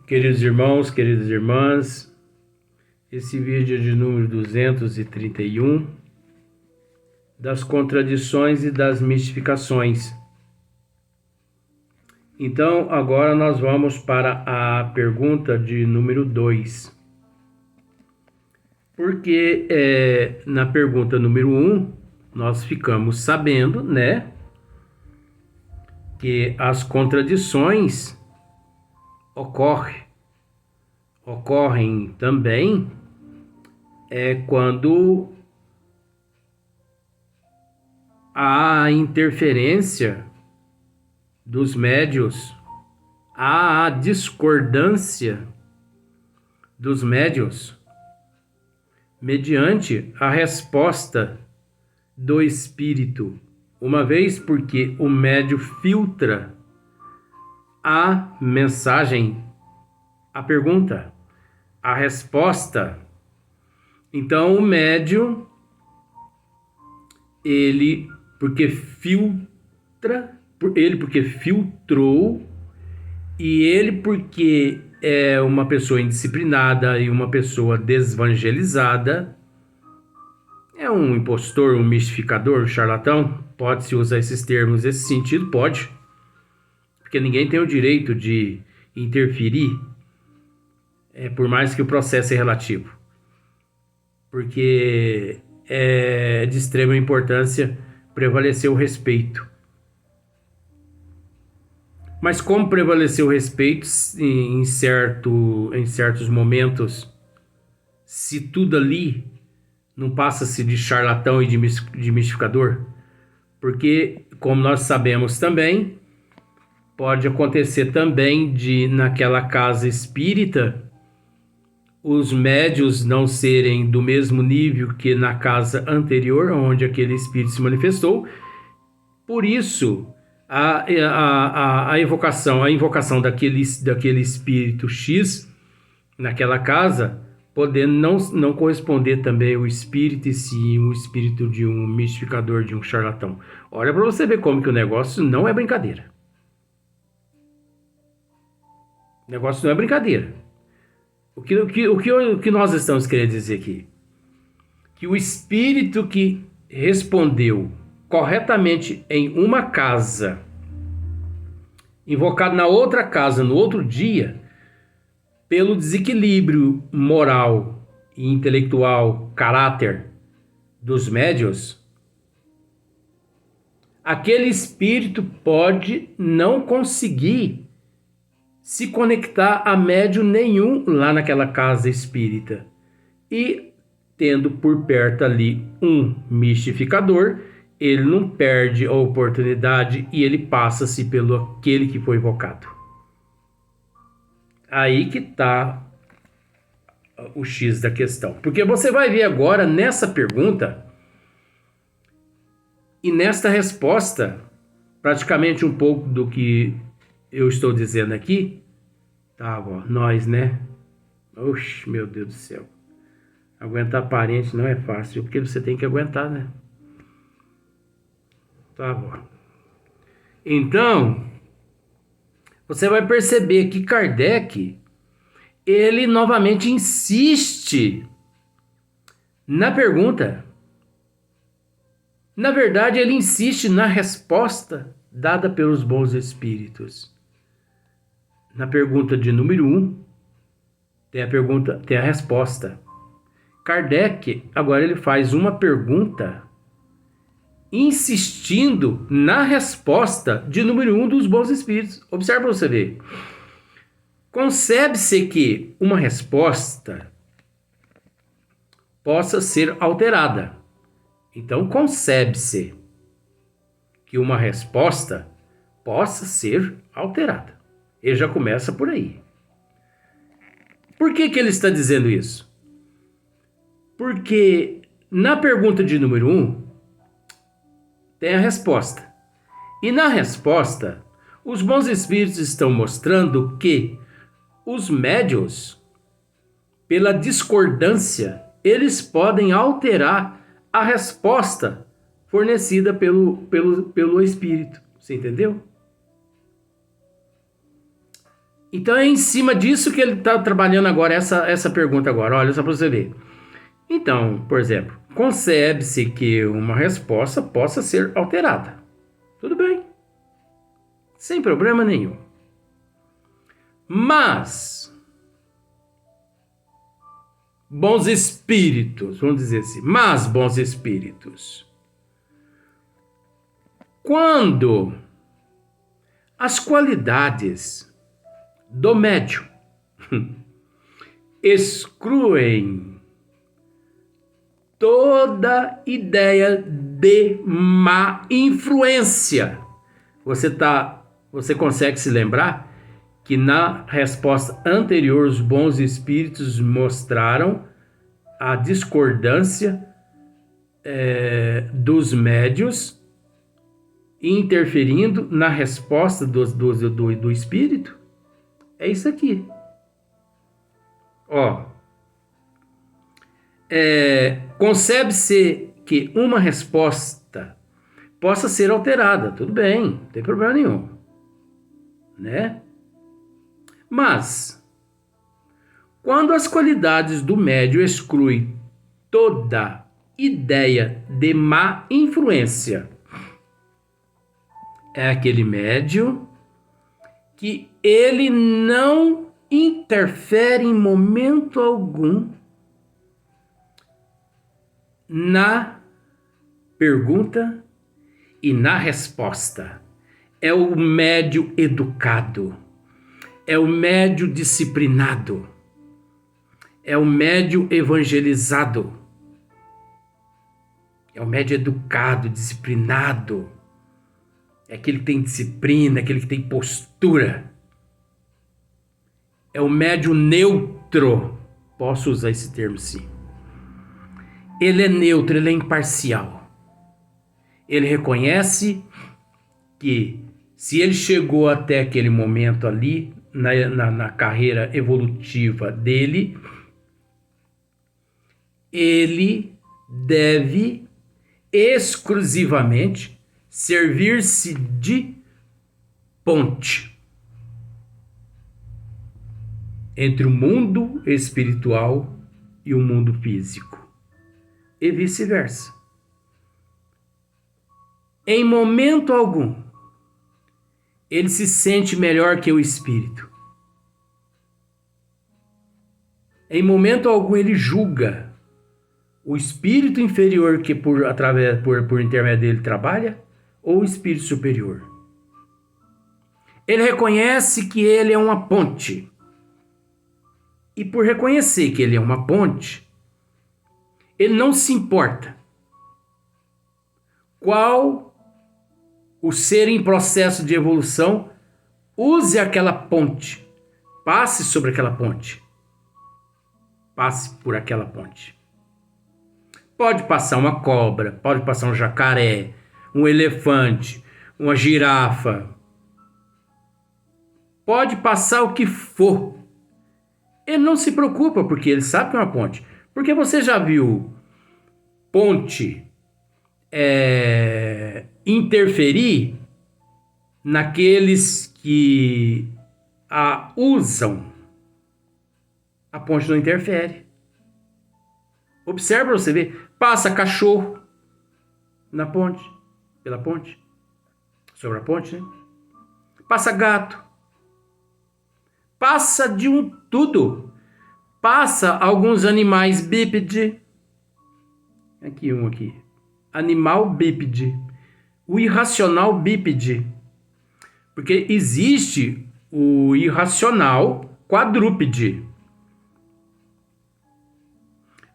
Queridos irmãos, queridas irmãs, esse vídeo é de número 231, das contradições e das mistificações. Então, agora nós vamos para a pergunta de número 2. Porque na pergunta número 1, nós ficamos sabendo, né, que as contradições ocorrem também quando há a interferência dos médiuns, há a discordância dos médiuns mediante a resposta do espírito, uma vez porque o médium filtra a mensagem, a pergunta, a resposta. Então o médium, porque filtrou, e ele porque é uma pessoa indisciplinada e uma pessoa desvangelizada, é um impostor, um mistificador, um charlatão. Pode-se usar esses termos nesse sentido? Pode. Porque ninguém tem o direito de interferir, por mais que o processo é relativo. Porque é de extrema importância prevalecer o respeito. Mas como prevalecer o respeito em certos momentos, se tudo ali não passa-se de charlatão e de mistificador? Porque, como nós sabemos também, pode acontecer também de, naquela casa espírita, os médios não serem do mesmo nível que na casa anterior, onde aquele espírito se manifestou. Por isso, a invocação daquele espírito X naquela casa, podendo não corresponder também ao espírito, e sim o espírito de um mistificador, de um charlatão. Olha para você ver como que o negócio não é brincadeira. O negócio não é brincadeira. O que nós estamos querendo dizer aqui? Que o espírito que respondeu corretamente em uma casa, invocado na outra casa no outro dia, pelo desequilíbrio moral e intelectual, caráter dos médiuns, aquele espírito pode não conseguir se conectar a médium nenhum lá naquela casa espírita. E tendo por perto ali um mistificador, ele não perde a oportunidade e ele passa-se pelo aquele que foi invocado. Aí que está o X da questão. Porque você vai ver agora nessa pergunta e nesta resposta, praticamente um pouco do que eu estou dizendo aqui. Tá, ó, nós, né? Oxe, meu Deus do céu. Aguentar parente não é fácil, porque você tem que aguentar, né? Tá bom. Então, você vai perceber que Kardec, ele novamente insiste na pergunta. Na verdade, ele insiste na resposta dada pelos bons espíritos. Na pergunta de número 1, tem a resposta. Kardec, agora ele faz uma pergunta insistindo na resposta de número 1 dos bons espíritos. Observe para você ver. Concebe-se que uma resposta possa ser alterada. Então, concebe-se que uma resposta possa ser alterada. Ele já começa por aí. Por que ele está dizendo isso? Porque na pergunta de número 1 tem a resposta. E na resposta, os bons espíritos estão mostrando que os médiuns, pela discordância, eles podem alterar a resposta fornecida pelo espírito. Você entendeu? Então é em cima disso que ele está trabalhando agora essa pergunta agora. Olha só para você ver. Então, por exemplo, concebe-se que uma resposta possa ser alterada. Tudo bem, sem problema nenhum. Mas bons espíritos, vamos dizer assim, mas bons espíritos, quando as qualidades do médium excluem toda ideia de má influência, você consegue se lembrar que na resposta anterior os bons espíritos mostraram a discordância dos médios interferindo na resposta do espírito? É isso aqui. Ó, concebe-se que uma resposta possa ser alterada. Tudo bem, não tem problema nenhum, né? Mas, quando as qualidades do médium excluem toda ideia de má influência, é aquele médium que ele não interfere em momento algum na pergunta e na resposta. É o médium educado, é o médium disciplinado, é o médium evangelizado, é o médium educado, disciplinado, é aquele que tem disciplina, aquele que tem postura, é o médium neutro, posso usar esse termo sim. Ele é neutro, ele é imparcial, ele reconhece que se ele chegou até aquele momento ali, na carreira evolutiva dele, ele deve exclusivamente servir-se de ponte entre o mundo espiritual e o mundo físico, e vice-versa. Em momento algum, ele se sente melhor que o espírito. Em momento algum, ele julga o espírito inferior que por intermédio dele trabalha ou o espírito superior. Ele reconhece que ele é uma ponte. E por reconhecer que ele é uma ponte, ele não se importa qual o ser em processo de evolução use aquela ponte, passe sobre aquela ponte, passe por aquela ponte. Pode passar uma cobra, pode passar um jacaré, um elefante, uma girafa, pode passar o que for. Ele não se preocupa porque ele sabe que é uma ponte. Porque você já viu ponte interferir naqueles que a usam? A ponte não interfere. Observa para você ver. Passa cachorro na ponte, pela ponte, sobre a ponte, né? Passa gato. Passa de tudo. Passa alguns animais bípedes. Aqui um aqui. Animal bípede. O irracional bípede. Porque existe o irracional quadrúpede.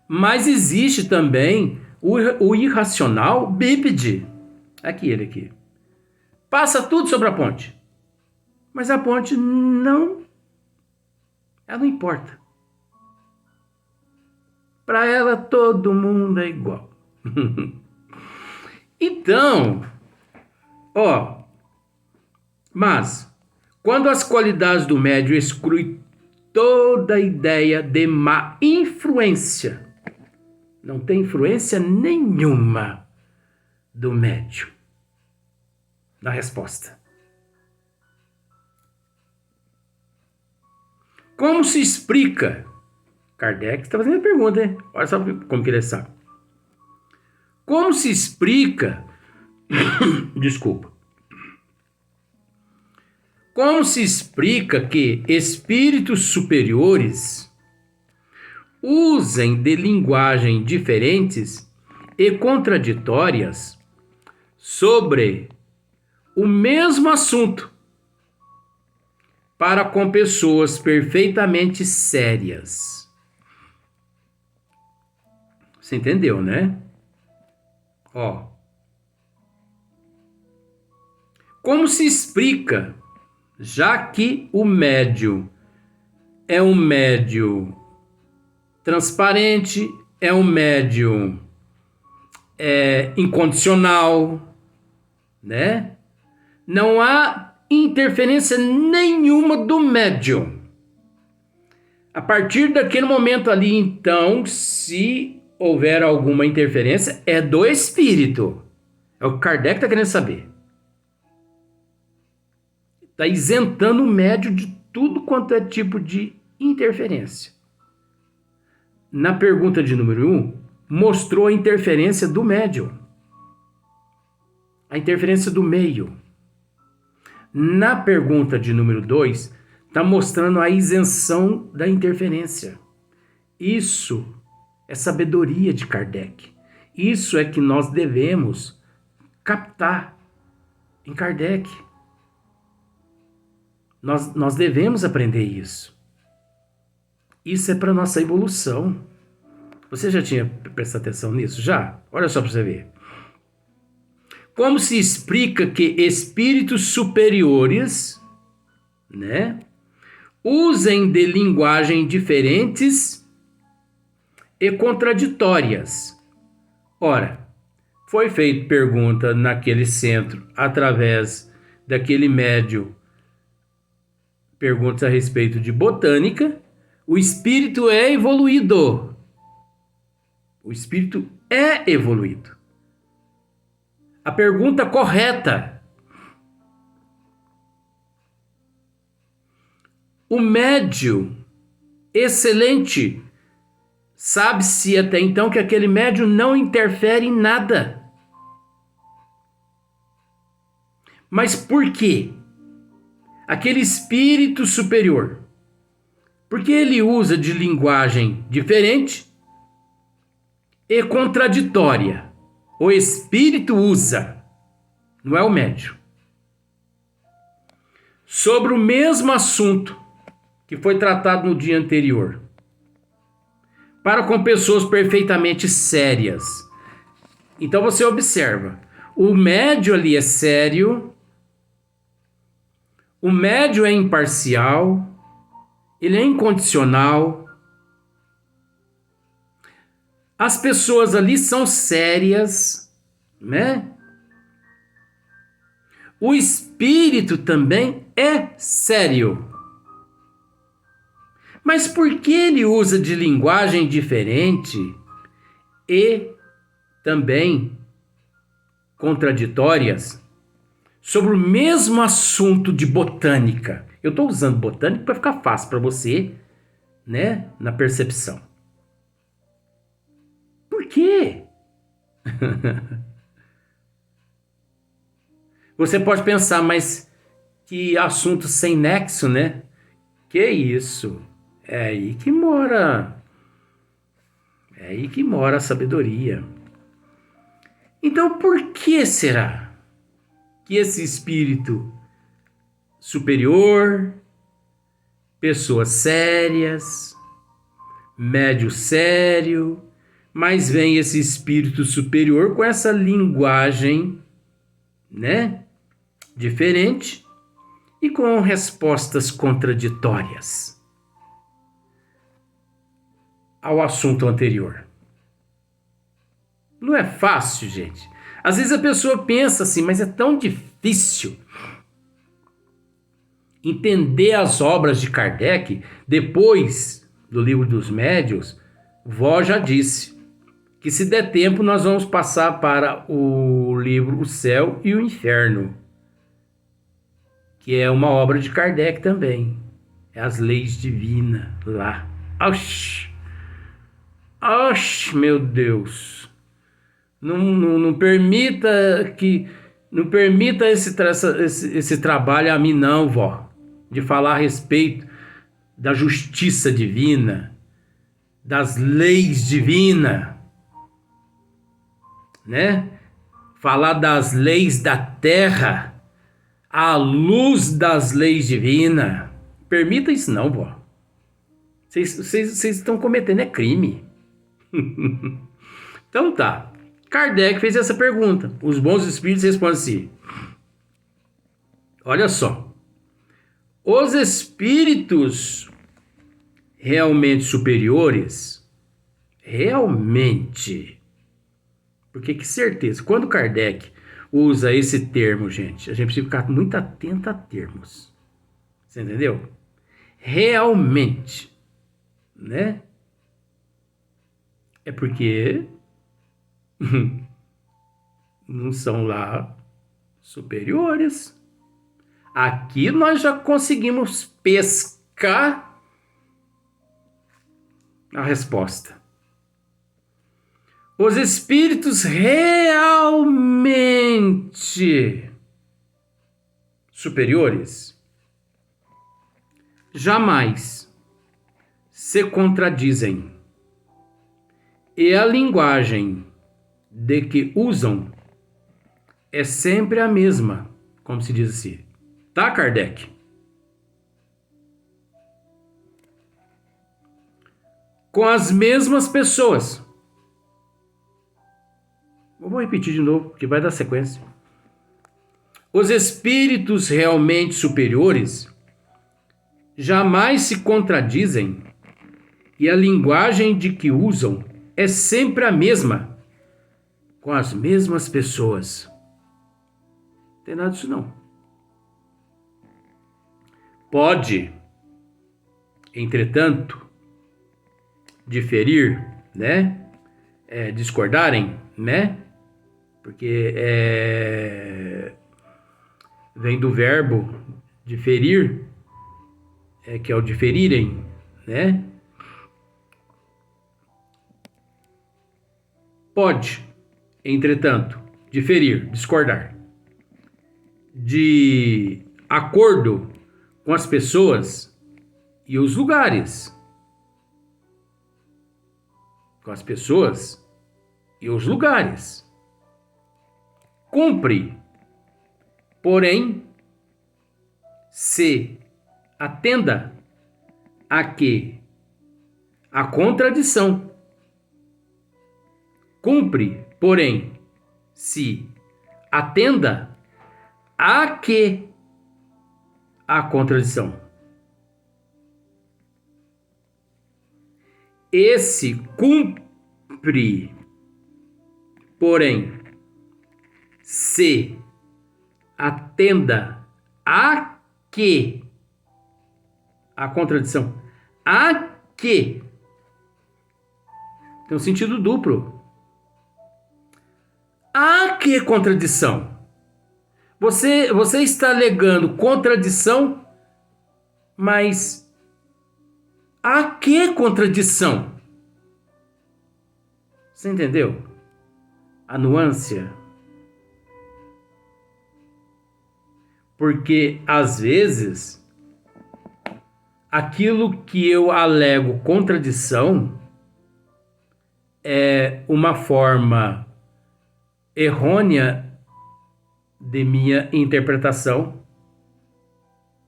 Mas existe também o irracional bípede. Aqui ele aqui. Passa tudo sobre a ponte. Mas a ponte ela não importa. Para ela todo mundo é igual. Então, mas quando as qualidades do médium excluem toda ideia de má influência, não tem influência nenhuma do médium na resposta. Como se explica? Kardec está fazendo a pergunta, hein? Olha só como que ele sabe. Como se explica... Desculpa. Como se explica que espíritos superiores usem de linguagem diferentes e contraditórias sobre o mesmo assunto para com pessoas perfeitamente sérias? Você entendeu, né? Ó. Como se explica, já que o médium é um médium transparente, é um médium incondicional, né? Não há interferência nenhuma do médium. A partir daquele momento ali, então, se houver alguma interferência, é do espírito. É o que Kardec está querendo saber. Está isentando o médium de tudo quanto é tipo de interferência. Na pergunta de número 1, mostrou a interferência do médium. A interferência do meio. Na pergunta de número 2, está mostrando a isenção da interferência. Isso é sabedoria de Kardec. Isso é que nós devemos captar em Kardec. Nós devemos aprender isso. Isso é para nossa evolução. Você já tinha prestado atenção nisso? Já? Olha só para você ver. Como se explica que espíritos superiores, né, usem de linguagem diferentes e contraditórias? Ora, foi feita pergunta naquele centro, através daquele médium, perguntas a respeito de botânica. O espírito é evoluído. O espírito é evoluído. A pergunta correta: o médium excelente, sabe-se até então que aquele médium não interfere em nada. Mas por quê? Aquele espírito superior, porque ele usa de linguagem diferente e contraditória. O espírito usa, não é o médium, sobre o mesmo assunto que foi tratado no dia anterior, para com pessoas perfeitamente sérias. Então você observa, o médium ali é sério, o médium é imparcial, ele é incondicional. As pessoas ali são sérias, né? O espírito também é sério. Mas por que ele usa de linguagem diferente e também contraditórias sobre o mesmo assunto de botânica? Eu estou usando botânica para ficar fácil para você, né, na percepção. Por quê? Você pode pensar, mas que assunto sem nexo, né? Que isso? É aí que mora a sabedoria. Então, por que será que esse espírito superior, pessoas sérias, médio sério, mas vem esse espírito superior com essa linguagem, né, diferente e com respostas contraditórias ao assunto anterior? Não é fácil, gente. Às vezes a pessoa pensa assim, mas é tão difícil entender as obras de Kardec. Depois do Livro dos Médiuns, vó já disse que, se der tempo, nós vamos passar para o livro O Céu e o Inferno, que é uma obra de Kardec também. É as leis divinas lá. Oxi! Oxi, meu Deus! Não permita que... Não permita esse trabalho a mim não, vó. De falar a respeito da justiça divina, das leis divinas, né? Falar das leis da terra, à luz das leis divinas. Permita isso não, vó. Vocês estão cometendo crime. Então tá. Kardec fez essa pergunta. Os bons espíritos respondem assim. Olha só. Os espíritos realmente superiores, realmente, porque que certeza, quando Kardec usa esse termo, gente, a gente precisa ficar muito atento a termos. Você entendeu? Realmente, né? É porque não são lá superiores. Aqui nós já conseguimos pescar a resposta. Os espíritos realmente superiores jamais se contradizem. E a linguagem de que usam é sempre a mesma, como se diz assim. Tá, Kardec? Com as mesmas pessoas. Eu vou repetir de novo, que vai dar sequência. Os espíritos realmente superiores jamais se contradizem e a linguagem de que usam é sempre a mesma, com as mesmas pessoas. Não tem nada disso não. Pode, entretanto, diferir, né? Discordarem, né? Porque vem do verbo diferir, que é o diferirem, né? Pode, entretanto, diferir, discordar, de acordo com as pessoas e os lugares. Com as pessoas e os lugares. Cumpre, porém, se atenda a que a contradição. Cumpre, porém, se atenda a que a contradição. Esse cumpre, porém, se atenda a que a contradição. A que tem um sentido duplo. A que contradição? Você está alegando contradição, mas a que contradição? Você entendeu? A nuance. Porque, às vezes, aquilo que eu alego contradição é uma forma errônea de minha interpretação,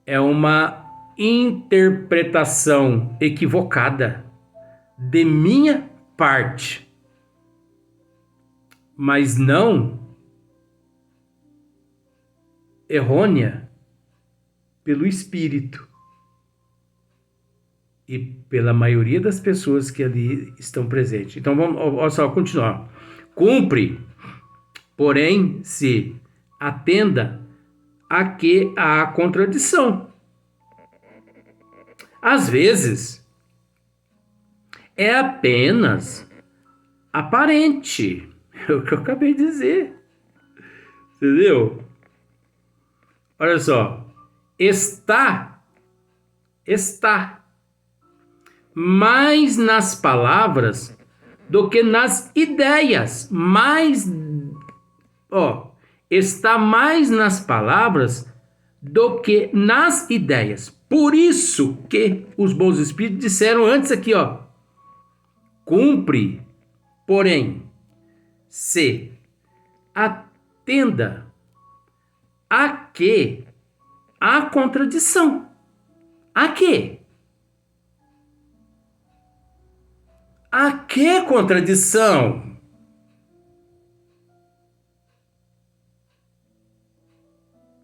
é uma interpretação equivocada de minha parte, mas não errônea pelo espírito e pela maioria das pessoas que ali estão presentes. Então vamos só continuar. Cumpre, porém, se atenda a que há contradição. Às vezes, é apenas aparente. É o que eu acabei de dizer. Entendeu? Olha só. Está Está mais nas palavras do que nas ideias. Está mais nas palavras do que nas ideias. Por isso que os bons espíritos disseram antes aqui, cumpre, porém, se atenda a que há contradição. A quê? A que contradição?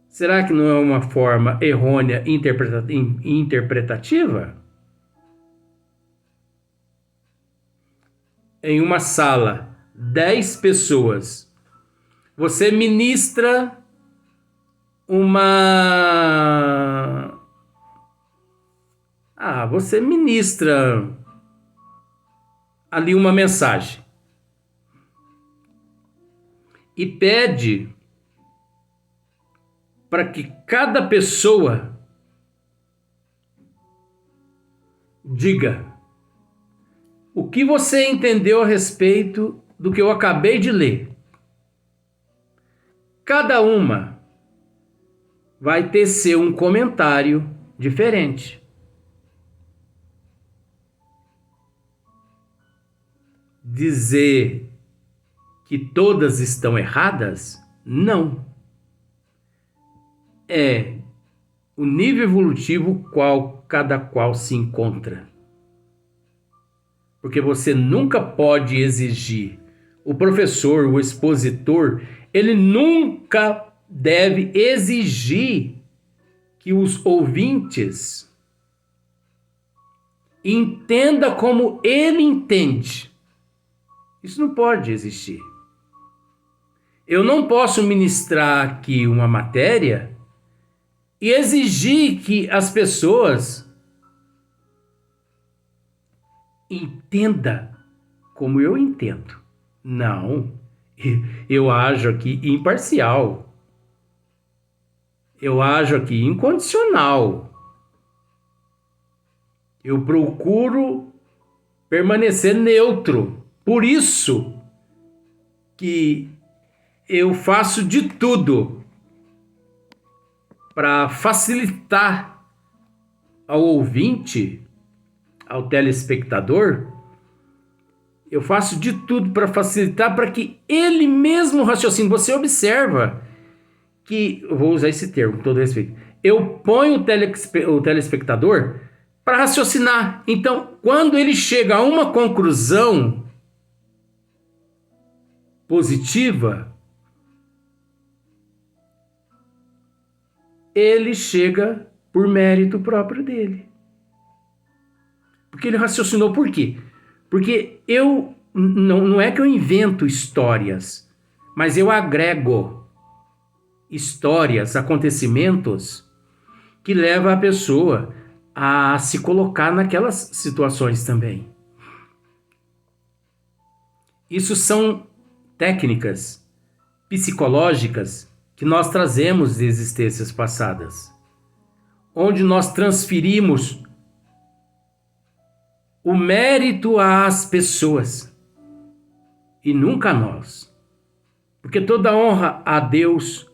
Será que não é uma forma errônea interpretativa? Em uma sala, 10 pessoas, você ministra você ministra ali uma mensagem e pede para que cada pessoa diga o que você entendeu a respeito do que eu acabei de ler. Cada uma vai tecer um comentário diferente. Dizer que todas estão erradas? Não. É o nível evolutivo qual cada qual se encontra. Porque você nunca pode exigir. O professor, o expositor, ele nunca deve exigir que os ouvintes entendam como ele entende. Isso não pode existir. Eu não posso ministrar aqui uma matéria e exigir que as pessoas entendam como eu entendo. Não. Eu ajo aqui imparcial. Eu ajo aqui incondicional. Eu procuro permanecer neutro. Por isso que eu faço de tudo para facilitar ao ouvinte, ao telespectador. Eu faço de tudo para facilitar para que ele mesmo raciocine. Você observa que, eu vou usar esse termo com todo respeito, eu ponho o telespectador para raciocinar. Então, quando ele chega a uma conclusão positiva, ele chega por mérito próprio dele. Porque ele raciocinou. Por quê? Porque eu não é que eu invento histórias, mas eu agrego histórias, acontecimentos que levam a pessoa a se colocar naquelas situações também. Isso são técnicas psicológicas que nós trazemos de existências passadas, onde nós transferimos o mérito às pessoas e nunca a nós. Porque toda honra a Deus,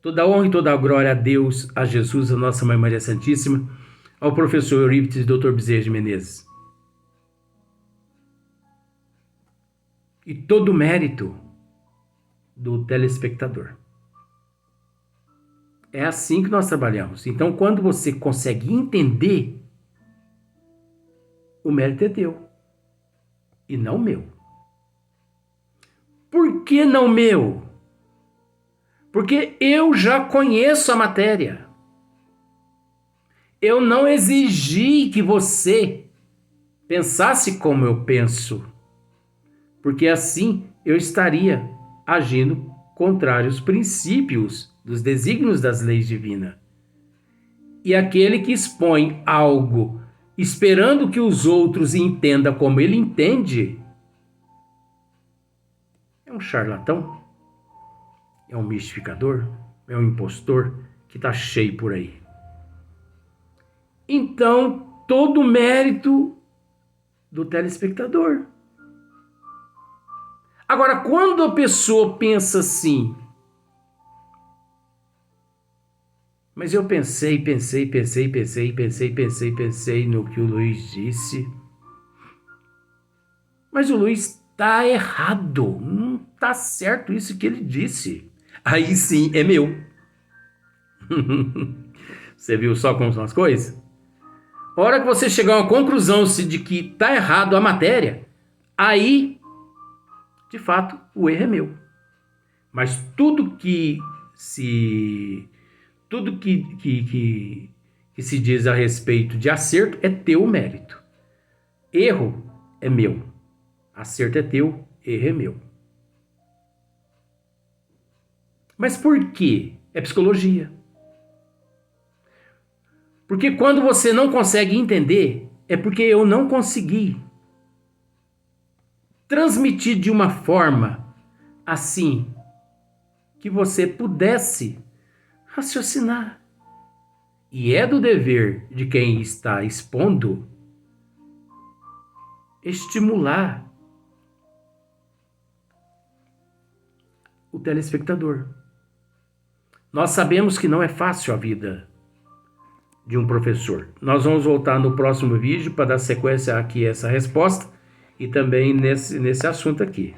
toda honra e toda glória a Deus, a Jesus, a nossa Mãe Maria Santíssima, ao professor Eurípides e Dr. Bezerra de Menezes. E todo o mérito do telespectador. É assim que nós trabalhamos. Então, quando você consegue entender, o mérito é teu e não meu. Por que não meu? Porque eu já conheço a matéria. Eu não exigi que você pensasse como eu penso, porque assim eu estaria agindo contrário aos princípios dos desígnios das leis divinas. E aquele que expõe algo esperando que os outros entendam como ele entende, é um charlatão, é um mistificador, é um impostor que está cheio por aí. então todo o mérito do telespectador. Agora, quando a pessoa pensa assim, mas eu pensei no que o Luiz disse, mas o Luiz está errado, não está certo isso que ele disse. Aí sim é meu. Você viu só como são as coisas? A hora que você chegar a uma conclusão de que está errado a matéria, aí, de fato, o erro é meu. Mas tudo que se diz a respeito de acerto é teu mérito. Erro é meu. Acerto é teu, erro é meu. Mas por quê? É psicologia. Porque quando você não consegue entender, é porque eu não consegui transmitir de uma forma assim que você pudesse raciocinar. E é do dever de quem está expondo estimular o telespectador. Nós sabemos que não é fácil a vida de um professor. Nós vamos voltar no próximo vídeo para dar sequência aqui a essa resposta e também nesse assunto aqui.